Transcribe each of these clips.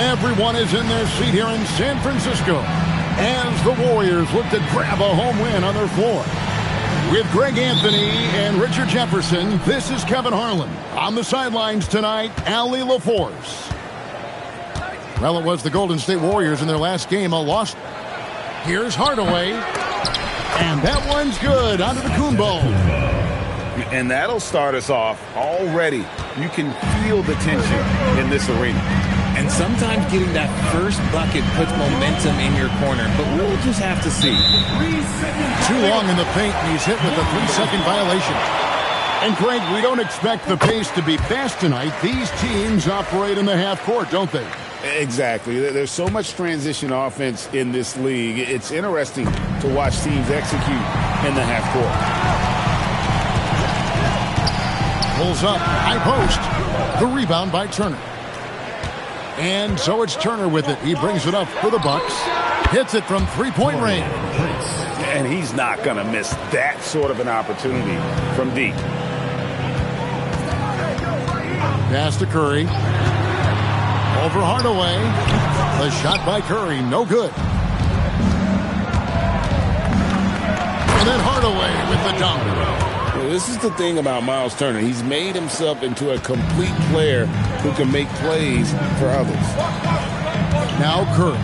Everyone is in their seat here in San Francisco as the Warriors look to grab a home win on their floor. With Greg Anthony and Richard Jefferson, this is Kevin Harlan. On the sidelines tonight, Allie LaForce. Well, it was the Golden State Warriors in their last game, a loss. Here's Hardaway. And that one's good. Onto the Kumbo. And that'll start us off already. You can feel the tension in this arena. And sometimes getting that first bucket puts momentum in your corner, but we'll just have to see. Too long in the paint, and he's hit with a 3-second violation. And Craig, we don't expect the pace to be fast tonight. These teams operate in the half court, don't they? Exactly. There's so much transition offense in this league. It's interesting to watch teams execute in the half court. Pulls up, high post. The rebound by Turner. And so it's Turner with it. He brings it up for the Bucks. Hits it from three-point range. And he's not going to miss that sort of an opportunity from deep. Pass to Curry. Over Hardaway. The shot by Curry, no good. And then Hardaway with the dunk. Well, this is the thing about Miles Turner. He's made himself into a complete player who can make plays for others. Now Curry.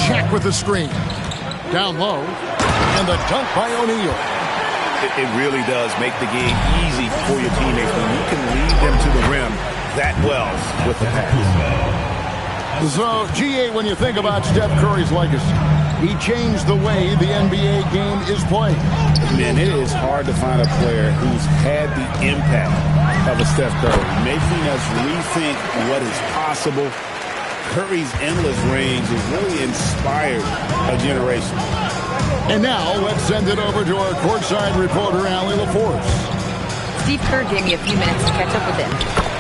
Shaq with the screen. Down low. And the dunk by O'Neal. It really does make the game easy for your teammates when you can lead them to the rim that well with the pass. So, GA, when you think about Steph Curry's legacy, he changed the way the NBA game is played. Man, it is hard to find a player who's had the impact of a Steph Curry, making us rethink what is possible. Curry's endless range has really inspired a generation. And now, let's send it over to our courtside reporter, Allie LaForce. Steve Kerr gave me a few minutes to catch up with him.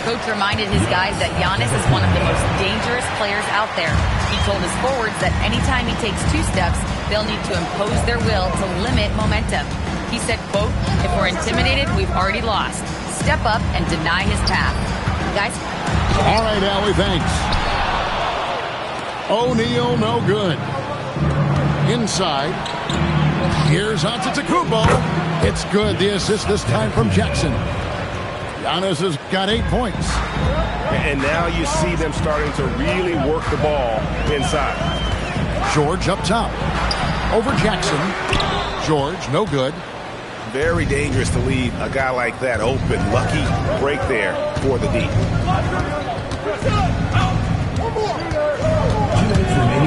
Coach reminded his guys that Giannis is one of the most dangerous players out there. He told his forwards that anytime he takes 2 steps, they'll need to impose their will to limit momentum. He said, quote, "If we're intimidated, we've already lost. Step up and deny his path." Guys? All right, Allie, thanks. O'Neal, no good. Inside. Here's Antetokounmpo. It's good. The assist this time from Jackson. Giannis has got 8 points. And now you see them starting to really work the ball inside. George up top. Over Jackson. George, no good. Very dangerous to leave a guy like that open. Lucky break there for the D.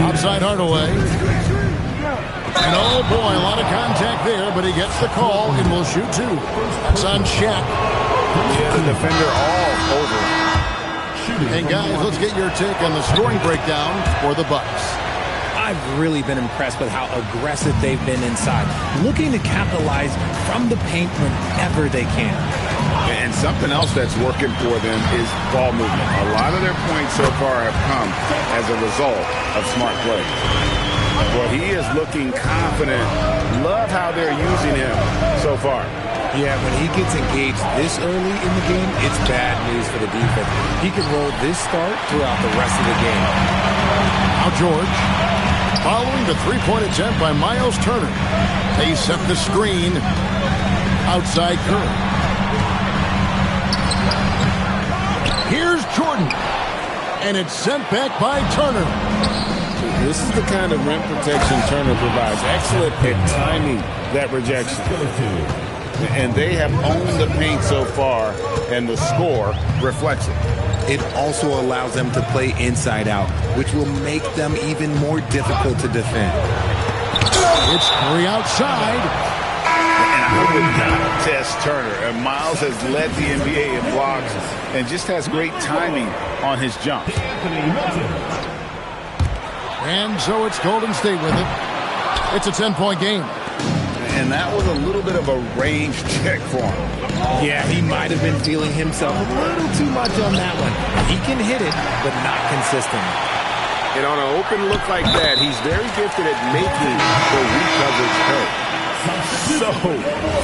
Outside Hardaway. And oh boy, a lot of contact there, but he gets the call and will shoot 2. It's on Shaq. Yeah, the defender all over. And guys, let's get your take on the scoring breakdown for the Bucks. I've really been impressed with how aggressive they've been inside, looking to capitalize from the paint whenever they can. And something else that's working for them is ball movement. A lot of their points so far have come as a result of smart play. Well, he is looking confident. Love how they're using him so far. Yeah, when he gets engaged this early in the game, it's bad news for the defense. He can roll this start throughout the rest of the game. Now George, following the 3-point attempt by Miles Turner. They set the screen outside Curry. Here's Jordan, and it's sent back by Turner. This is the kind of rim protection Turner provides. Excellent at timing that rejection. And they have owned the paint so far, and the score reflects it. It also allows them to play inside out, which will make them even more difficult to defend. It's Curry outside. And I would not test Turner. And Miles has led the NBA in blocks and just has great timing on his jump. And so it's Golden State with it. It's a 10-point game. And that was a little bit of a range check for him. Yeah, he might have been feeling himself a little too much on that one. He can hit it, but not consistent. And on an open look like that, he's very gifted at making the weak coverage pay. so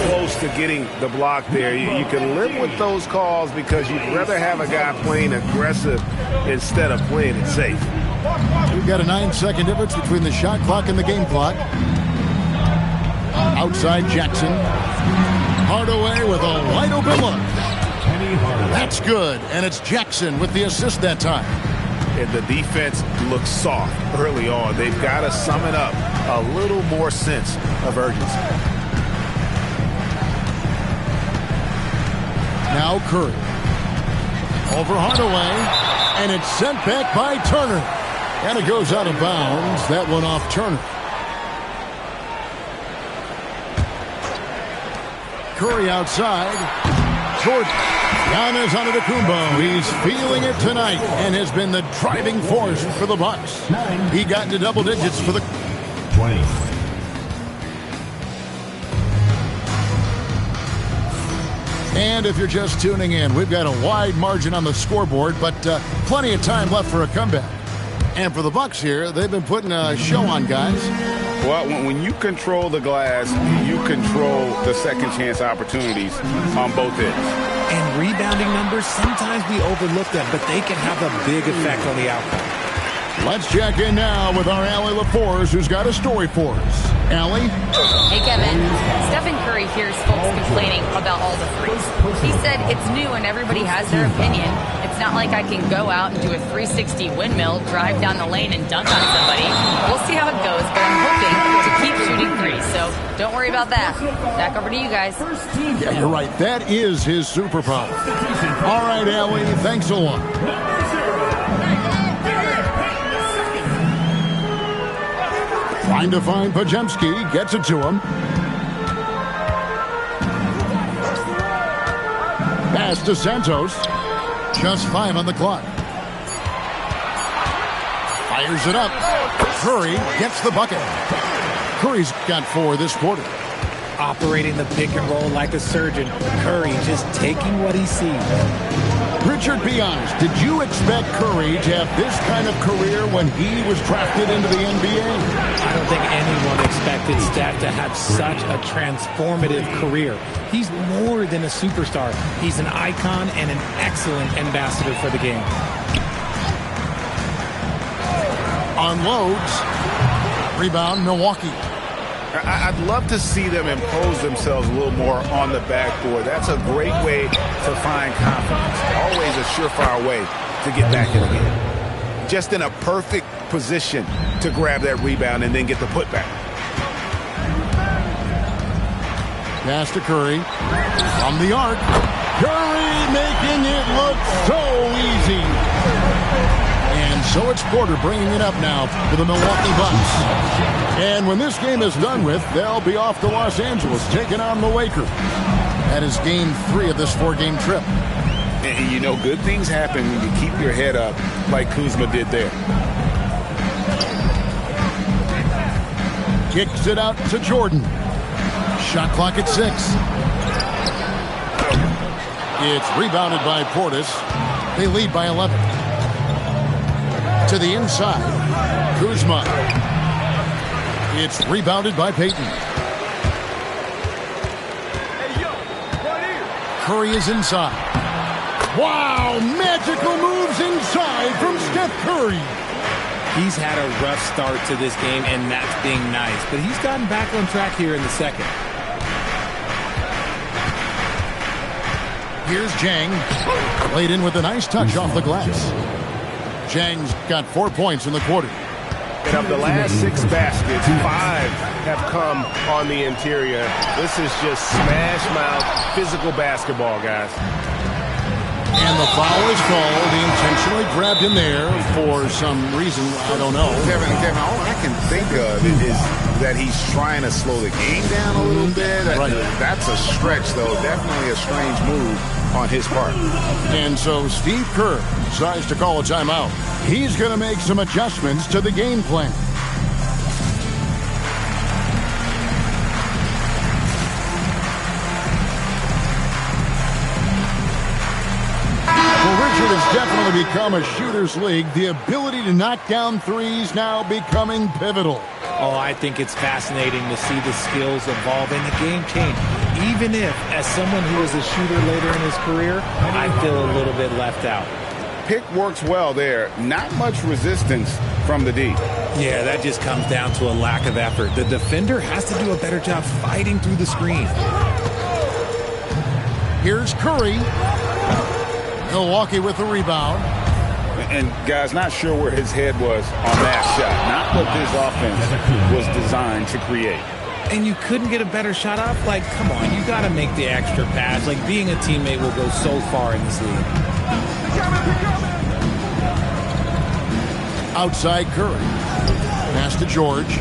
close to getting the block there. You can live with those calls because you'd rather have a guy playing aggressive instead of playing it safe. We've got a 9-second difference between the shot clock and the game clock. Outside Jackson. Hardaway with a wide open look. That's good, and it's Jackson with the assist that time. And the defense looks soft early on. They've got to sum it up a little more sense of urgency. Now Curry. Over Hardaway, and it's sent back by Turner. And it goes out of bounds. That one off Turner. Curry outside. Jordan. Giannis Antetokounmpo. He's feeling it tonight and has been the driving force for the Bucks. He got into double digits for the 20. And if you're just tuning in, we've got a wide margin on the scoreboard, but plenty of time left for a comeback. And for the Bucks here, they've been putting a show on, guys. Well, when you control the glass, you control the second chance opportunities on both ends. And rebounding numbers, sometimes we overlook them, but they can have a big effect on the outcome. Let's check in now with our Allie LaForce, who's got a story for us. Allie? Hey, Kevin. Stephen Curry hears folks complaining about all the threes. He said it's new and everybody has their opinion. It's not like I can go out and do a 360 windmill, drive down the lane, and dunk on somebody. We'll see how it goes, but I'm hoping to keep shooting threes, so don't worry about that. Back over to you guys. Yeah, you're right. That is his superpower. All right, Allie, thanks a lot. Trying to find Pajemski, gets it to him. Pass to Santos. Just 5 on the clock. Fires it up. Curry gets the bucket. Curry's got 4 this quarter. Operating the pick and roll like a surgeon. Curry just taking what he sees. Richard, be honest. Did you expect Curry to have this kind of career when he was drafted into the NBA? I don't think anyone expected Steph to have such a transformative career. He's more than a superstar. He's an icon and an excellent ambassador for the game. Unloads. Rebound, Milwaukee. I'd love to see them impose themselves a little more on the backboard. That's a great way to find confidence. Always a surefire way to get back in the game. Just in a perfect position to grab that rebound and then get the putback. Pass to Curry. From the arc. Curry making it look so easy. And so it's Porter bringing it up now for the Milwaukee Bucks. And when this game is done with, they'll be off to Los Angeles, taking on the Lakers. That is game 3 of this 4-game trip. And you know, good things happen when you keep your head up like Kuzma did there. Kicks it out to Jordan. Shot clock at 6. It's rebounded by Portis. They lead by 11. To the inside. Kuzma. It's rebounded by Payton. Curry is inside. Wow, magical moves inside from Steph Curry. He's had a rough start to this game, and that's being nice. But he's gotten back on track here in the second. Here's Jang. Laid in with a nice touch off the glass. Jang's got 4 points in the quarter. And of the last 6 baskets, 5 have come on the interior. This is just smash mouth physical basketball, guys. And the foul is called. He intentionally grabbed him there for some reason. I don't know. Kevin, all I can think of is that he's trying to slow the game down a little bit. Right. That's a stretch, though. Definitely a strange move on his part. And so Steve Kerr decides to call a timeout. He's going to make some adjustments to the game plan. Well, Richard has definitely become a shooter's league. The ability to knock down threes now becoming pivotal. Oh, I think it's fascinating to see the skills evolve and the game change. Even if, as someone who was a shooter later in his career, I feel a little bit left out. Pick works well there. Not much resistance from the D. Yeah, that just comes down to a lack of effort. The defender has to do a better job fighting through the screen. Here's Curry. Milwaukee with the rebound. And, guys, not sure where his head was on that shot. Not what this offense was designed to create. And you couldn't get a better shot off? Like, come on, you got to make the extra pass. Like, being a teammate will go so far in this league. Outside Curry. Pass to George.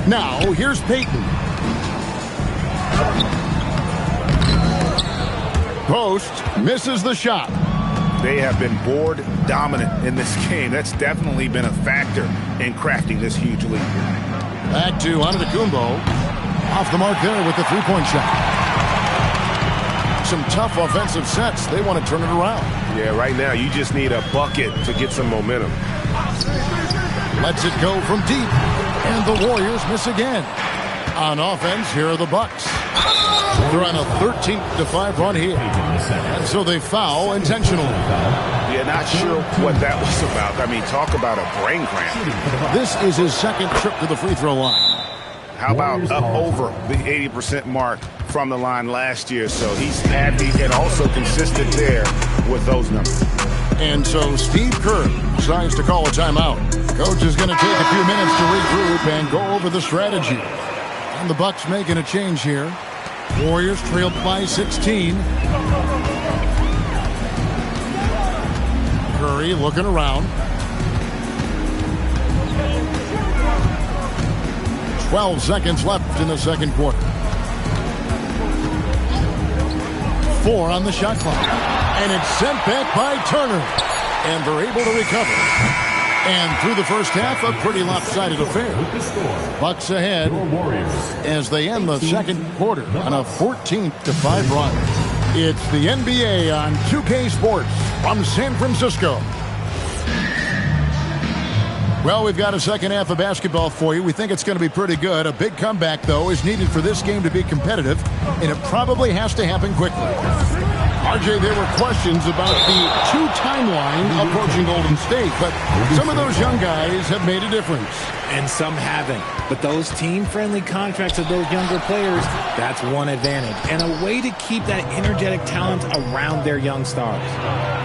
Now, here's Payton. Post misses the shot. They have been board dominant in this game. That's definitely been a factor in crafting this huge lead. Back to Antetokounmpo. Off the mark there with the three-point shot. Some tough offensive sets. They want to turn it around. Yeah, right now you just need a bucket to get some momentum. Lets it go from deep. And the Warriors miss again. On offense, here are the Bucks. They're on a 13-5 run here. And so they foul intentionally. Yeah, not sure what that was about. I mean, talk about a brain cramp. This is his second trip to the free throw line. How about up over the 80% mark from the line last year? So he's happy and also consistent there with those numbers. And so Steve Kerr decides to call a timeout. Coach is going to take a few minutes to regroup and go over the strategy. And the Bucks making a change here. Warriors trailed by 16. Curry looking around. 12 seconds left in the second quarter. 4 on the shot clock. And it's sent back by Turner. And they're able to recover. And through the first half, a pretty lopsided affair. Bucks ahead as they end the second quarter on a 14-5 run. It's the NBA on 2K Sports from San Francisco. Well, we've got a second half of basketball for you. We think it's going to be pretty good. A big comeback, though, is needed for this game to be competitive, and it probably has to happen quickly. RJ, there were questions about the 2 timeline approaching Golden State, but some of those young guys have made a difference. And some haven't. But those team-friendly contracts of those younger players, that's one advantage. And a way to keep that energetic talent around their young stars.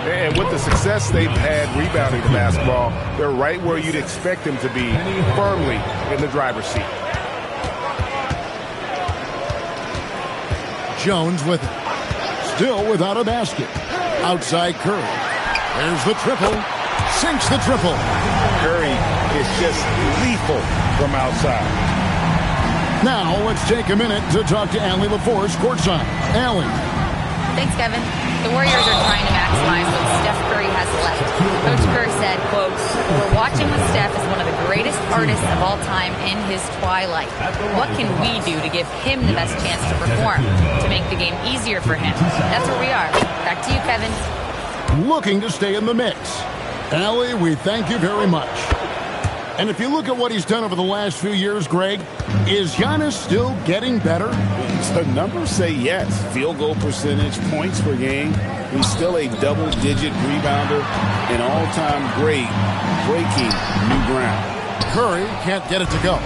And with the success they've had rebounding the basketball, they're right where you'd expect them to be, firmly in the driver's seat. Jones with it. Still without a basket. Outside Curry. There's the triple. Sinks the triple. Curry is just lethal from outside. Now let's take a minute to talk to Allie LaForce courtside. Allie. Thanks, Kevin. The Warriors are trying to maximize what Steph Curry has left. Coach Kerr said, quote, "We're watching with Steph as one of the greatest artists of all time in his twilight. What can we do to give him the best chance to perform, to make the game easier for him?" That's where we are. Back to you, Kevin. Looking to stay in the mix. Allie, we thank you very much. And if you look at what he's done over the last few years, Greg, is Giannis still getting better? The numbers say yes. Field goal percentage, points per game. He's still a double-digit rebounder, an all-time great, breaking new ground. Curry can't get it to go.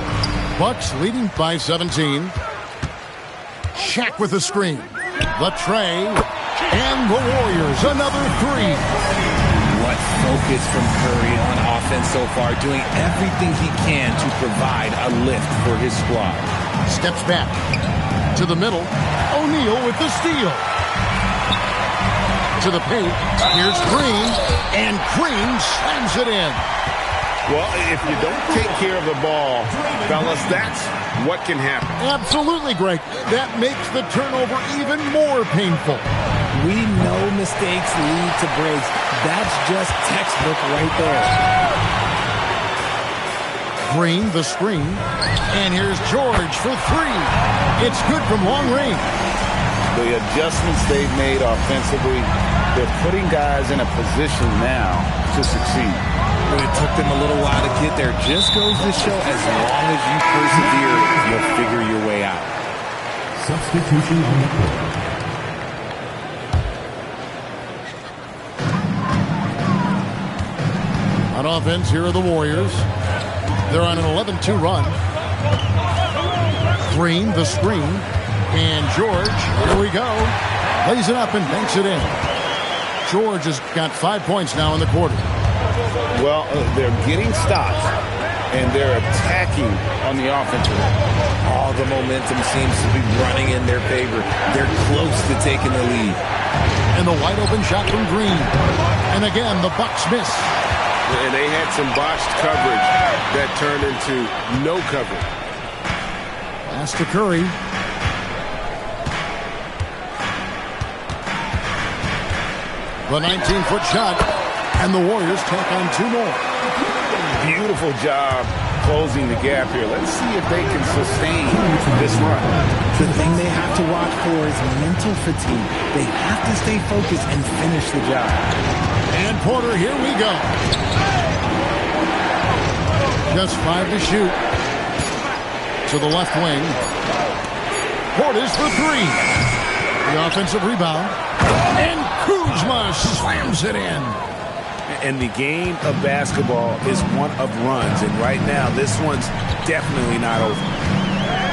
Bucks leading by 17. Shaq with the screen. The tray. And the Warriors, another 3. What focus from Curry on offense so far, doing everything he can to provide a lift for his squad. Steps back to the middle. O'Neal with the steal. To the paint. Here's Green. And Green slams it in. Well, if you don't take care of the ball, fellas, that's what can happen. Absolutely, Greg. That makes the turnover even more painful. We know mistakes lead to breaks. That's just textbook right there. Green, the screen. And here's George for 3. It's good from long range. The adjustments they've made offensively, they're putting guys in a position now to succeed. It took them a little while to get there. Just goes to show, as long as you persevere, you'll figure your way out. Substitution on the court. On offense, here are the Warriors. They're on an 11-2 run. Green, the screen. And George, here we go. Lays it up and banks it in. George has got 5 points now in the quarter. Well, they're getting stops, and they're attacking on the offensive end. All the momentum seems to be running in their favor. They're close to taking the lead. And the wide open shot from Green. And again, the Bucks miss. And they had some botched coverage that turned into no coverage. Pass to Curry. The 19-foot shot. And the Warriors tack on 2 more. Beautiful job closing the gap here. Let's see if they can sustain this run. The thing they have to watch for is mental fatigue. They have to stay focused and finish the job. And Porter, here we go. Just 5 to shoot. To the left wing. Porter's for 3. The offensive rebound. And Kuzma slams it in. And the game of basketball is one of runs. And right now, this one's definitely not over.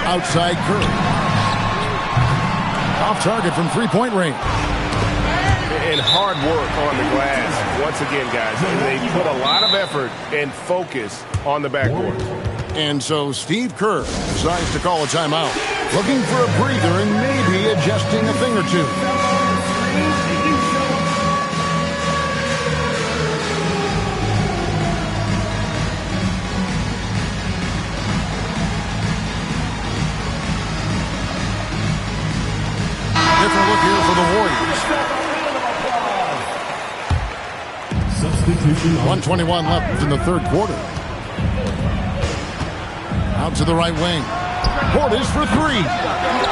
Outside Curry. Off target from 3-point range. And hard work on the glass. Once again, guys, they put a lot of effort and focus on the backboard. And so Steve Kerr decides to call a timeout. Looking for a breather and maybe adjusting a thing or two. Different look here for the Warriors. 1:21 left in the third quarter. Out to the right wing. Portis for 3.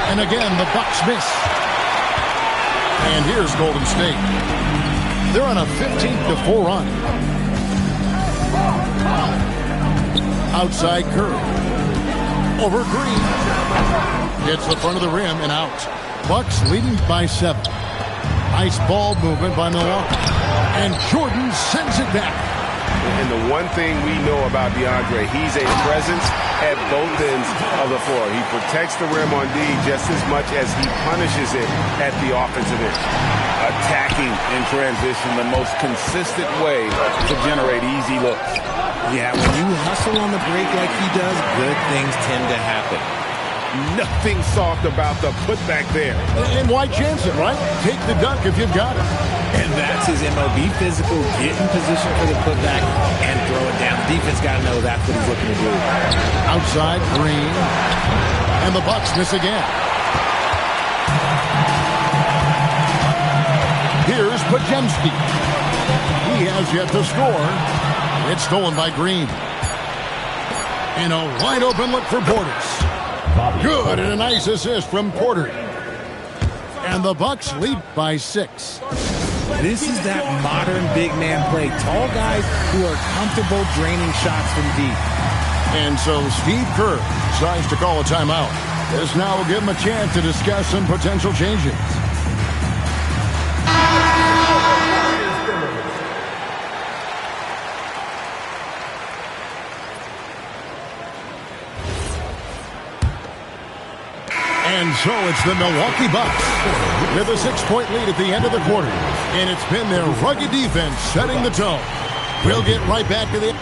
And again, the Bucks miss. And here's Golden State. They're on a 15-4 run. Outside Curry. Over Green. Hits the front of the rim and out. Bucks leading by 7. Nice ball movement by Milwaukee. And Jordan sends it back. And the one thing we know about DeAndre, he's a presence at both ends of the floor. He protects the rim on D just as much as he punishes it at the offensive end. Attacking in transition, the most consistent way to generate easy looks. Yeah, when you hustle on the break like he does, good things tend to happen. Nothing soft about the putback there. And why chance it, right? Take the dunk if you've got it. And that's his MO. Be physical, get in position for the putback, and throw it down. The defense got to know that's what he's looking to do. Outside, Green. And the Bucks miss again. Here's Podziemski. He has yet to score. It's stolen by Green. And a wide open look for Portis. Good, and a nice assist from Porter. And the Bucks lead by 6. This is that modern big man play. Tall guys who are comfortable draining shots from deep. And so Steve Kerr decides to call a timeout. This now will give him a chance to discuss some potential changes. And so it's the Milwaukee Bucks with a 6-point lead at the end of the quarter. And it's been their rugged defense setting the tone. We'll get right back to the...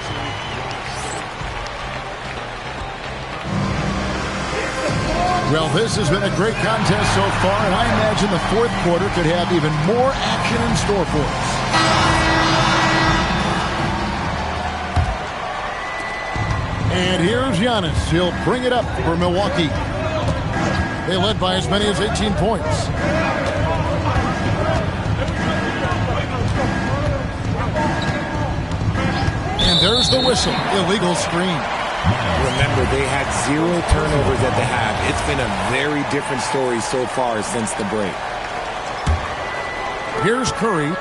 Well, this has been a great contest so far, and I imagine the fourth quarter could have even more action in store for us. And here's Giannis. He'll bring it up for Milwaukee. They led by as many as 18 points. And there's the whistle. Illegal screen. Remember, they had 0 turnovers at the half. It's been a very different story so far since the break. Here's Curry.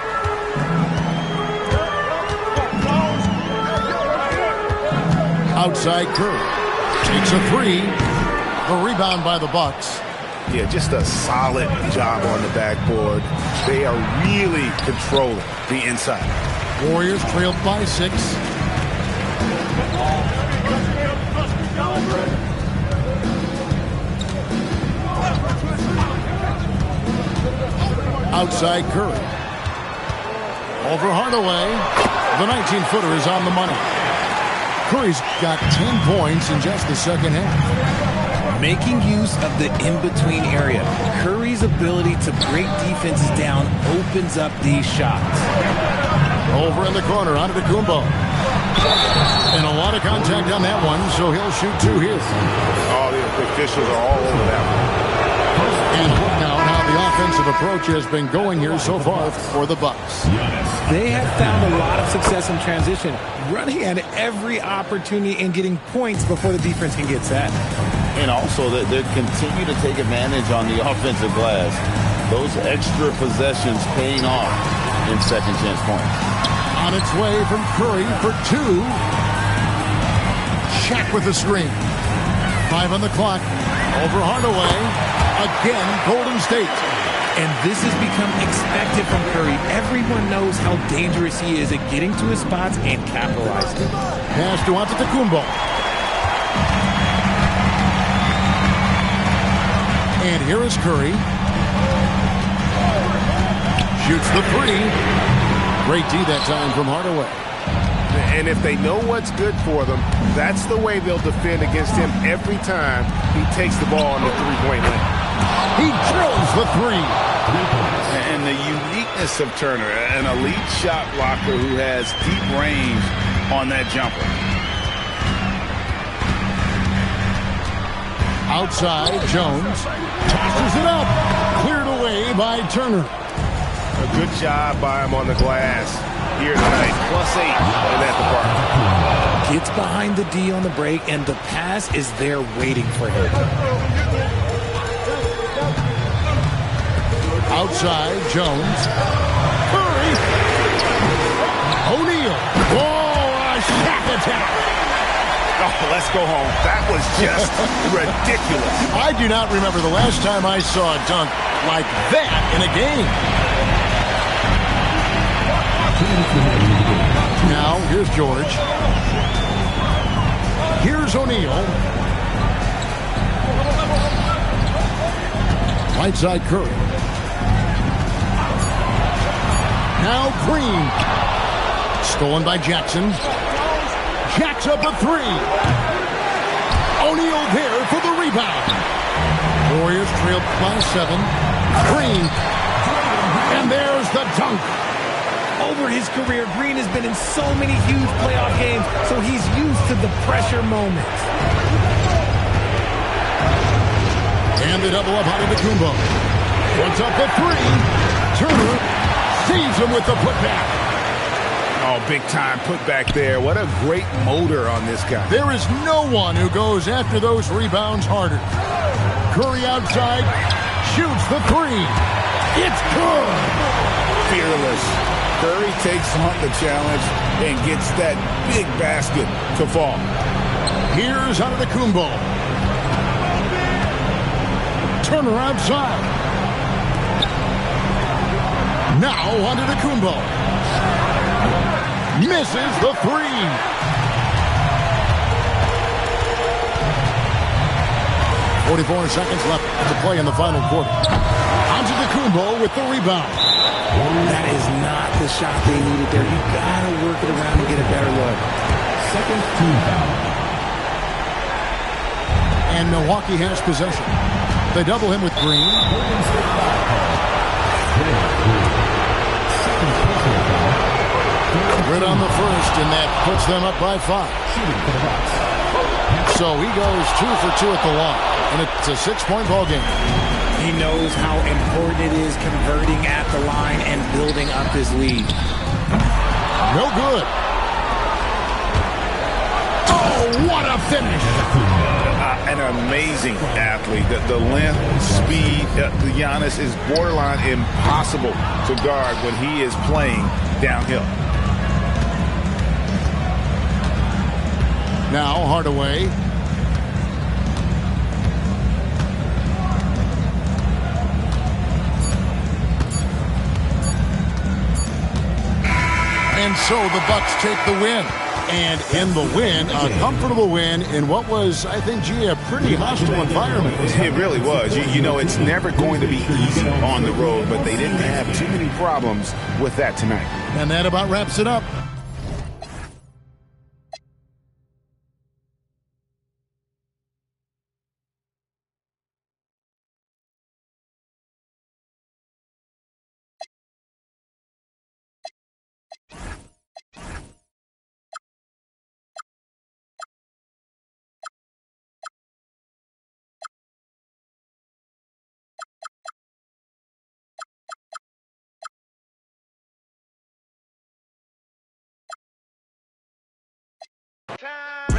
Outside Curry. Takes a three. A rebound by the Bucks. Yeah, just a solid job on the backboard. They are really controlling the inside. Warriors trailed by 6. Outside Curry. Over Hardaway. The 19-footer is on the money. Curry's got 10 points in just the second half. Making use of the in-between area. Curry's ability to break defenses down opens up these shots. Over in the corner, Antetokounmpo. And a lot of contact on that one, so he'll shoot 2 here. All the officials are all over that one. And look now at how the offensive approach has been going here so far for the Bucks. They have found a lot of success in transition, running at every opportunity and getting points before the defense can get set. And also that they continue to take advantage on the offensive glass. Those extra possessions paying off in second chance points. On its way from Curry for 2. Shaq with the screen. 5 on the clock. Over Hardaway. Again, Golden State. And this has become expected from Curry. Everyone knows how dangerous he is at getting to his spots and capitalizing. Pass to Antetokounmpo. And here is Curry. Shoots the 3. Great D that time from Hardaway. And if they know what's good for them, that's the way they'll defend against him every time he takes the ball on the three-point line. He drills the 3. And the uniqueness of Turner, an elite shot blocker who has deep range on that jumper. Outside, Jones tosses it up. Cleared away by Turner. A good job by him on the glass here tonight. +8 in that department. Gets behind the D on the break, and the pass is there waiting for him. Outside, Jones. Curry. O'Neal. Oh, a Shaq attack. Oh, let's go home. That was just ridiculous. I do not remember the last time I saw a dunk like that in a game. Now, here's George. Here's O'Neal. Right side Curry. Now Green. Stolen by Jackson. Jacks up a 3. O'Neal there for the rebound. Warriors trailed by 7. Green. And there's the dunk. Over his career, Green has been in so many huge playoff games, so he's used to the pressure moments. And the double up out of the Kumbo. Puts up a 3. Turner sees him with the putback. Oh, big time putback there. What a great motor on this guy. There is no one who goes after those rebounds harder. Curry outside, shoots the 3. It's good. Fearless. Curry takes on the challenge and gets that big basket to fall. Here's Antetokounmpo. Turner outside. Now Antetokounmpo. Misses the 3. 44 seconds left to play in the final quarter. Antetokounmpo with the rebound. That is not the shot they needed there. You gotta work it around and get a better look. Second team foul. And Milwaukee has possession. They double him with Green. Right on the first, and that puts them up by 5. So he goes 2 for 2 at the line, and it's a 6-point ball game. He knows how important it is converting at the line and building up his lead. No good. Oh, what a finish. An amazing athlete. The length, speed, the Giannis is borderline impossible to guard when he is playing downhill. Now Hardaway. And so the Bucks take the win. And in the win, a comfortable win in what was, I think, a pretty hostile environment. It really was. You know, it's never going to be easy on the road, but they didn't have too many problems with that tonight. And that about wraps it up. Time.